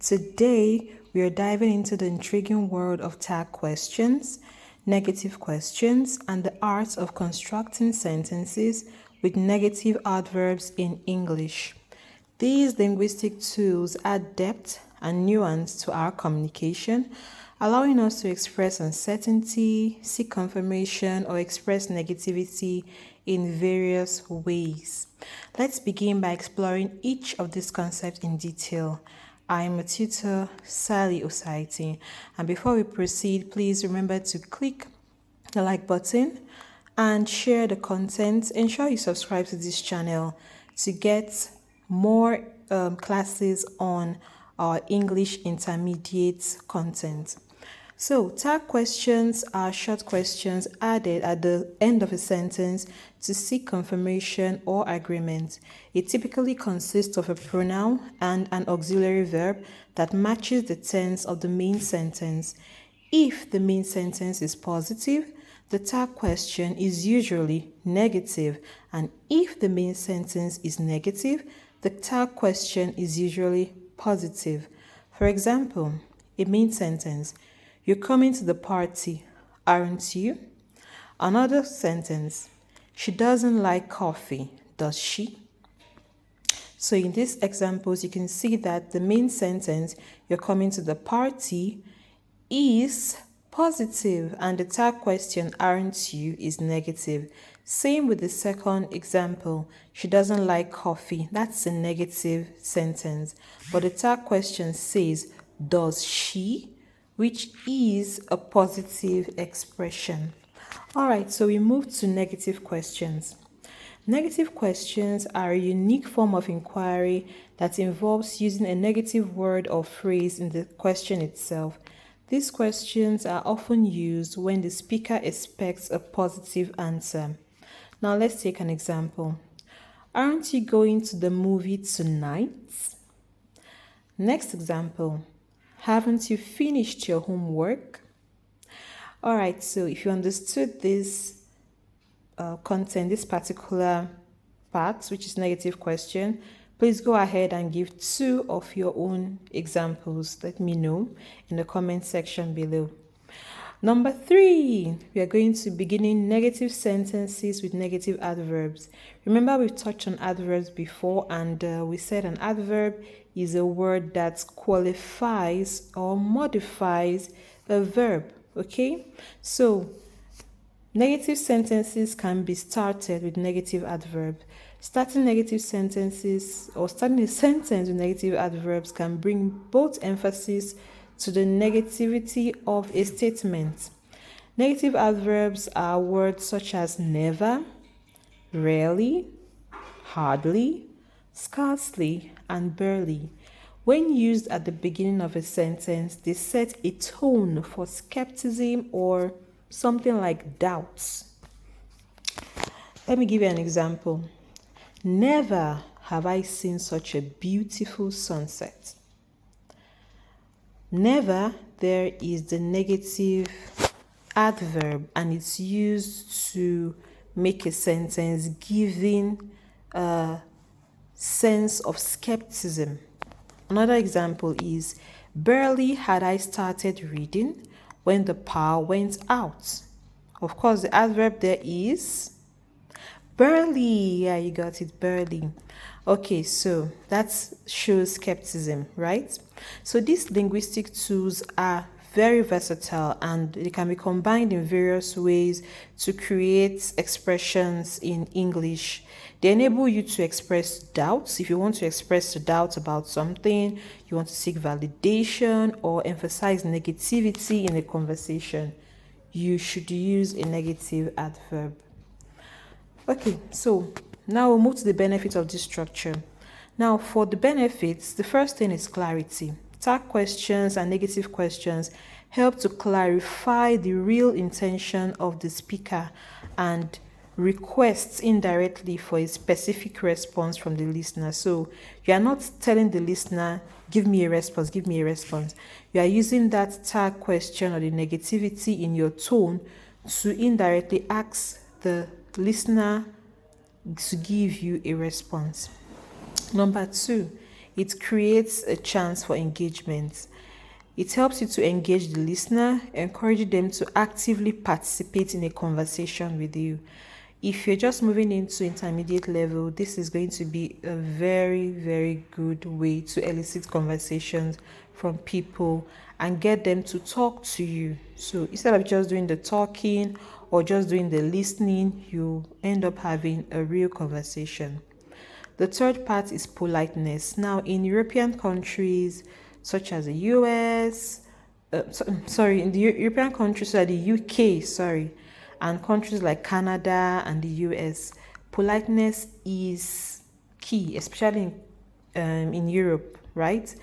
Today, we are diving into the intriguing world of tag questions, negative questions, and the art of constructing sentences with negative adverbs in English. These linguistic tools add depth and nuance to our communication, allowing us to express uncertainty, seek confirmation, or express negativity in various ways. Let's begin by exploring each of these concepts in detail. I am a tutor, Sally Osaiti, and before we proceed, please remember to click the like button and share the content. Ensure you subscribe to this channel to get more classes on our English intermediate content. So, tag questions are short questions added at the end of a sentence to seek confirmation or agreement. It typically consists of a pronoun and an auxiliary verb that matches the tense of the main sentence. If the main sentence is positive, the tag question is usually negative, and if the main sentence is negative, the tag question is usually positive. For example, a main sentence: "You're coming to the party, aren't you?" Another sentence: "She doesn't like coffee, does she?" So in these examples, you can see that the main sentence, "You're coming to the party," is positive, and the tag question, "aren't you?" is negative. Same with the second example, "She doesn't like coffee." That's a negative sentence. But the tag question says, "does she?" which is a positive expression. All right, so we move to negative questions. Negative questions are a unique form of inquiry that involves using a negative word or phrase in the question itself. These questions are often used when the speaker expects a positive answer. Now let's take an example. "Aren't you going to the movie tonight?" Next example. "Haven't you finished your homework?" All right, so if you understood this content, this particular part, which is negative question, please go ahead and give 2 of your own examples. Let me know in the comment section below. Number 3, we are going to begin in negative sentences with negative adverbs. Remember, we've touched on adverbs before, and we said an adverb is a word that qualifies or modifies a verb. Okay, so negative sentences can be started with negative adverbs. Starting negative sentences or starting a sentence with negative adverbs can bring both emphasis to the negativity of a statement. Negative adverbs are words such as never, rarely, hardly, scarcely, and barely. When used at the beginning of a sentence, they set a tone for skepticism or something like doubts. Let me give you an example. Never have I seen such a beautiful sunset. Never, there is the negative adverb, and it's used to make a sentence giving a sense of skepticism. Another example is, barely had I started reading when the power went out. Of course, the adverb there is barely. Yeah, you got it, barely. Okay, so that shows skepticism, right? So these linguistic tools are very versatile, and they can be combined in various ways to create expressions in English. They enable you to express doubts. If you want to express a doubt about something, you want to seek validation or emphasize negativity in a conversation, you should use a negative adverb. Okay, so now we'll move to the benefits of this structure. Now, for the benefits, the first thing is clarity. Tag questions and negative questions help to clarify the real intention of the speaker and requests indirectly for a specific response from the listener. So you are not telling the listener, give me a response, give me a response. You are using that tag question or the negativity in your tone to indirectly ask the listener to give you a response. Number 2, It creates a chance for engagement. It helps you to engage the listener, encourage them to actively participate in a conversation with you. If you're just moving into intermediate level, this is going to be a very, very good way to elicit conversations from people and get them to talk to you. So instead of just doing the talking or just doing the listening, you end up having a real conversation. The third part is politeness. Now, in European countries such as the US, in the European countries like the UK, and countries like Canada and the US, politeness is key, especially in Europe, right?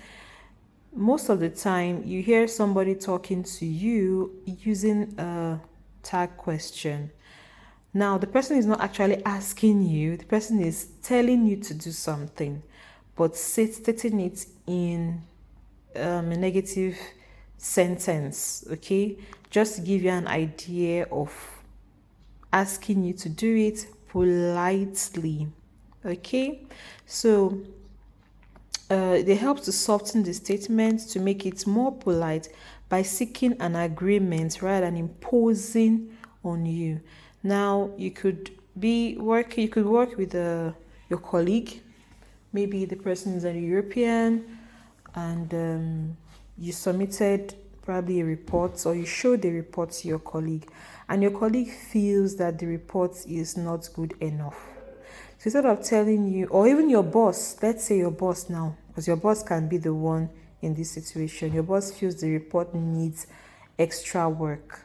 Most of the time, you hear somebody talking to you using a tag question. Now, the person is not actually asking you, the person is telling you to do something, but stating it in a negative sentence, okay? Just to give you an idea of asking you to do it politely, okay? So, they help to soften the statement to make it more polite by seeking an agreement rather than imposing on you. Now, you could work with your colleague. Maybe the person is a European, and you submitted probably a report, or you showed the report to your colleague, and your colleague feels that the report is not good enough. So instead of telling you, or even your boss, let's say your boss now, because your boss can be the one in this situation, your boss feels the report needs extra work.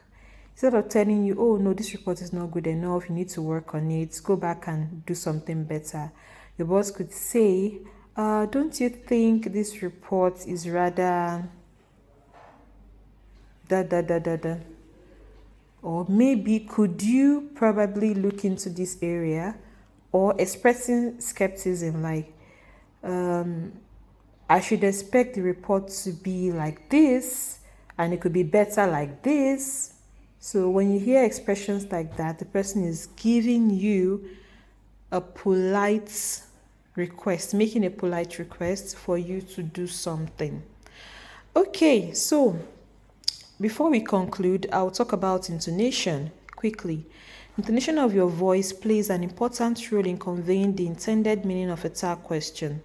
Instead of telling you, oh no, this report is not good enough, you need to work on it, go back and do something better, your boss could say, don't you think this report is rather da. Or maybe could you probably look into this area, or expressing skepticism like, I should expect the report to be like this, and it could be better like this. So when you hear expressions like that, the person is giving you a polite request, making a polite request for you to do something. Okay, so before we conclude, I'll talk about intonation quickly. Intonation of your voice plays an important role in conveying the intended meaning of a tag question.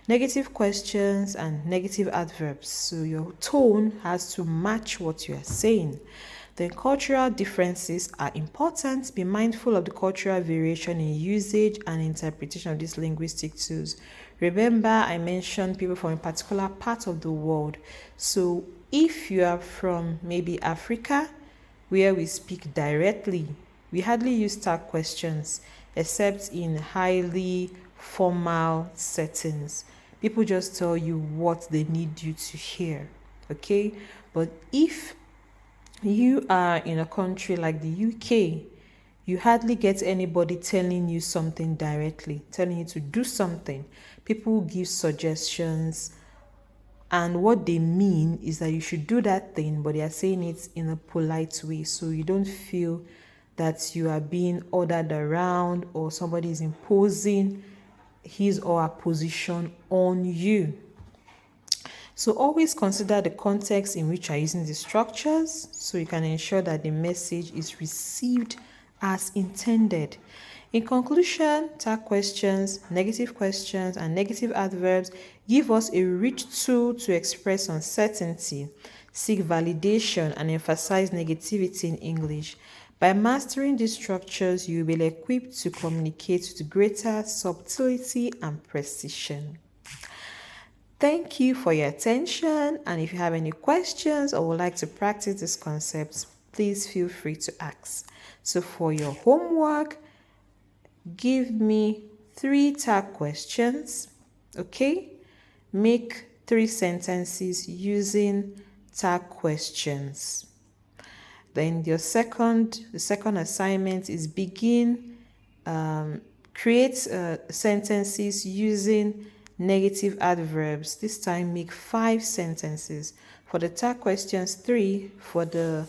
Negative questions and negative adverbs. So your tone has to match what you are saying. Then cultural differences are important. Be mindful of the cultural variation in usage and interpretation of these linguistic tools. Remember, I mentioned people from a particular part of the world. So if you are from maybe Africa, where we speak directly, we hardly use tag questions except in highly formal settings. People just tell you what they need you to hear, okay? But if you are in a country like the UK, you hardly get anybody telling you something directly, telling you to do something. People give suggestions, and what they mean is that you should do that thing, but they are saying it in a polite way, so you don't feel that you are being ordered around or somebody is imposing his or her position on you. So always consider the context in which you are using the structures so you can ensure that the message is received as intended. In conclusion, tag questions, and negative adverbs give us a rich tool to express uncertainty, seek validation, and emphasize negativity in English. By mastering these structures, you will be equipped to communicate with greater subtlety and precision. Thank you for your attention, and if you have any questions or would like to practice these concepts, please feel free to ask. So for your homework, give me 3 tag questions, okay? Make 3 sentences using tag questions. Then the second assignment is create sentences using negative adverbs. This time make 5 sentences. For the tag questions, 3. For the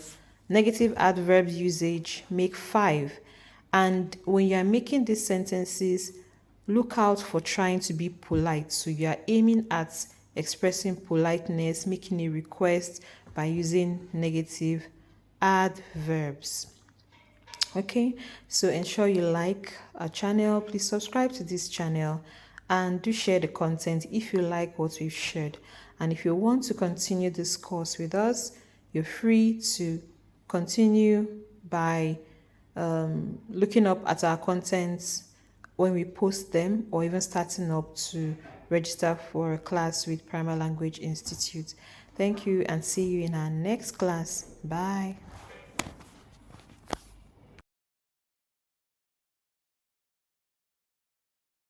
negative adverb usage, make 5. And when you are making these sentences, look out for trying to be polite. So you are aiming at expressing politeness, making a request by using negative adverbs. Okay, so ensure you like our channel. Please subscribe to this channel and do share the content if you like what we've shared. And if you want to continue this course with us, you're free to continue by looking up at our contents when we post them, or even starting up to register for a class with Primal Language Institute. Thank you and see you in our next class. Bye.